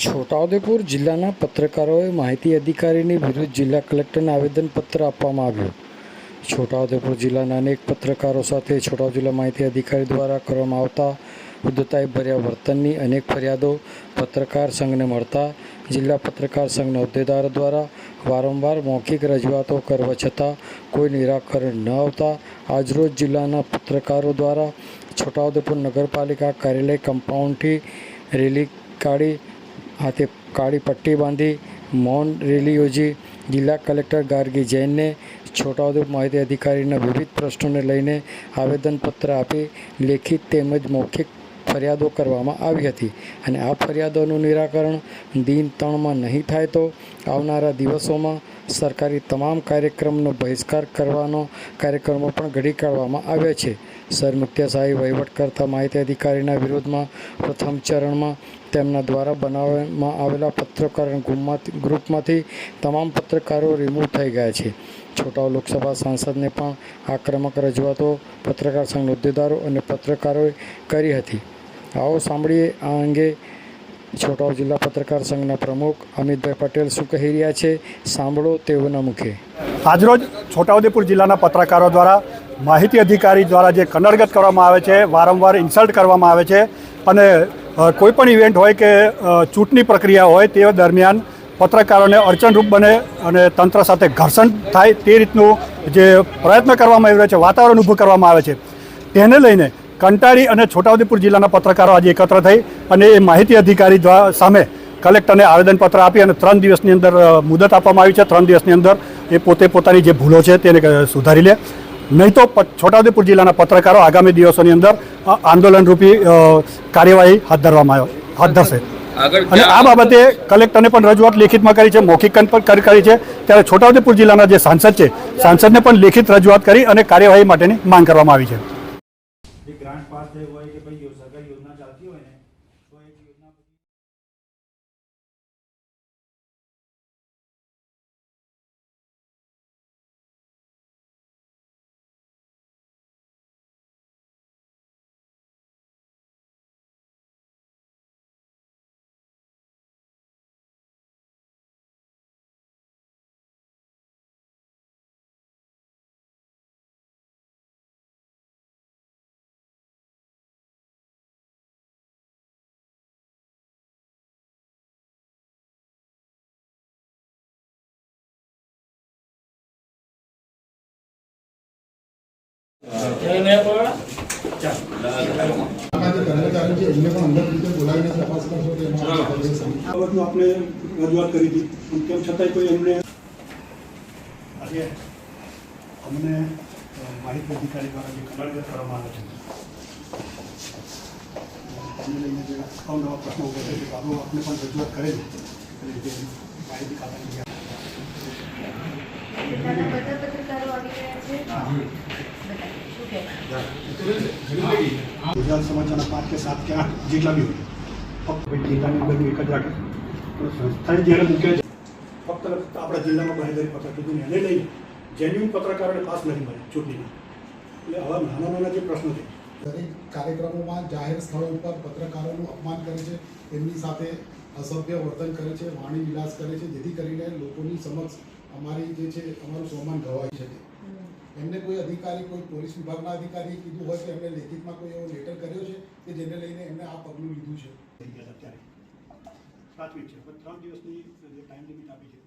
છોટાઉદેપુર જિલ્લાના પત્રકારોએ માહિતી અધિકારીની વિરુદ્ધ જિલ્લા કલેક્ટરને આવેદનપત્ર આપવામાં આવ્યું. છોટાઉદેપુર જિલ્લાના અનેક પત્રકારો સાથે છોટાઉદેપુર જિલ્લા માહિતી અધિકારી દ્વારા કરવામાં આવતા ઉદ્ધતાઈભર્યા વર્તનની અનેક ફરિયાદો પત્રકાર સંઘને મળતા જિલ્લા પત્રકાર સંઘના હોદ્દેદારો દ્વારા વારંવાર મૌખિક રજૂઆતો કરવા છતાં કોઈ નિરાકરણ ન આવતા આજરોજ જિલ્લાના પત્રકારો દ્વારા છોટાઉદેપુર નગરપાલિકા કાર્યાલય કમ્પાઉન્ડથી રેલી કાઢી હાથે કાળી પટ્ટી બાંધી મૌન રેલી યોજી જિલ્લા કલેક્ટર ગાર્ગી જૈનને છોટાઉદેપુર માહિતી અધિકારીના વિવિધ પ્રશ્નોને લઈને આવેદનપત્ર આપી લેખિત તેમજ મૌખિક ફરિયાદો કરવામાં આવી હતી અને આ ફરિયાદોનું નિરાકરણ દિન 3માં નહીં થાય તો આવનારા દિવસોમાં સરકારી તમામ કાર્યક્રમનો બહિષ્કાર કરવાનો કાર્યક્રમો પણ ઘડી કાઢવામાં આવ્યા છે. સરમુખ્યશાહી વહીવટ કરતા માહિતી અધિકારીના વિરોધમાં પ્રથમ ચરણમાં તેમના દ્વારા બનાવવામાં આવેલા પત્રકાર ગ્રુપમાંથી તમામ પત્રકારો રિમૂવ થઈ ગયા છે. છોટાઉ લોકસભા સાંસદને પણ આક્રમક રજૂઆતો પત્રકાર સંઘના હોદ્દેદારો અને પત્રકારોએ કરી હતી. આવો સાંભળીએ આ અંગે છોટાઉ જિલ્લા પત્રકાર સંઘના પ્રમુખ અમિતભાઈ પટેલ શું કહી રહ્યા છે. સાંભળો તેઓના મુખે. આજરોજ છોટાઉદેપુર જિલ્લાના પત્રકારો દ્વારા માહિતી અધિકારી દ્વારા જે કનડગત કરવામાં આવે છે, વારંવાર ઇન્સલ્ટ કરવામાં આવે છે અને કોઈપણ ઇવેન્ટ હોય કે ચૂંટણી પ્રક્રિયા હોય તે દરમિયાન પત્રકારોને અડચણરૂપ બને અને તંત્ર સાથે ઘર્ષણ થાય તે રીતનું જે પ્રયત્ન કરવામાં આવી રહ્યો છે, વાતાવરણ ઊભું કરવામાં આવે છે, તેને લઈને કંટાળી અને છોટાઉદેપુર જિલ્લાના પત્રકારો આજે એકત્ર થઈ અને એ માહિતી અધિકારી સામે કલેક્ટરને આવેદનપત્ર આપી અને 3 દિવસની અંદર મુદત આપવામાં આવી છે. 3 દિવસની અંદર એ પોતે પોતાની જે ભૂલો છે તેને સુધારી લે, નહીં તો છોટાઉદેપુર જિલ્લાના પત્રકારો આગામી દિવસોની અંદર આંદોલનરૂપી કાર્યવાહી હાથ ધરશે. અને આ બાબતે કલેક્ટરને પણ રજૂઆત લેખિતમાં કરી છે, મૌખિક પણ કરી છે. ત્યારે છોટાઉદેપુર જિલ્લાના જે સાંસદ છે, સાંસદને પણ લેખિત રજૂઆત કરી અને કાર્યવાહી માટેની માંગ કરવામાં આવી છે. ગ્રાન્ટ પાસ થઈ હોય કે ભાઈ સરકારી યોજના ચાલતી હોય ને તો એક યોજના આપણે રજૂઆત કરી હતી તેમ છતાંય કોઈ એમને આજે અમને માહિતી અધિકારી દ્વારા જે કનડગત કરવામાં આવે છે તેને લઈને જે અવનવા પ્રશ્નો ઉભા છે તે બાબતો આપણે પણ રજૂઆત કરેલી જે માહિતી ખાતાની ગુજરાત સમાચારના 5 કે 7 કે 8 જેટલા બી હોય ફક્ત જિલ્લાની અંદર એક જ રાખે પણ સંસ્થાએ જ્યારે મૂકે છે ફક્ત આપણા જિલ્લામાં બાહેધરી પત્ર કીધું એને લઈને જેન્યુઅન પત્રકારોને પાસ નથી મળે ચૂંટણીમાં. એટલે આવા નાના જે પ્રશ્નો છે દરેક કાર્યક્રમોમાં જાહેર સ્થળો ઉપર પત્રકારોનું અપમાન કરે છે, તેમની સાથે અસભ્ય વર્તન કરે છે, વાણી વિલાસ કરે છે, જેથી કરીને લોકોની સમક્ષ અમારી જે છે અમારું સન્માન ગવાઈ શકે. એમને કોઈ અધિકારી, કોઈ પોલીસ વિભાગના અધિકારીએ કીધું હોય કે એમને લેખિતમાં કોઈ એવો લેટર કર્યો છે કે જેને લઈને એમને આ પગલું લીધું છે. થઈ ગયા અત્યારે પ્રાથમિક છે, 3 દિવસની જે ટાઈમ લિમિટ આપી છે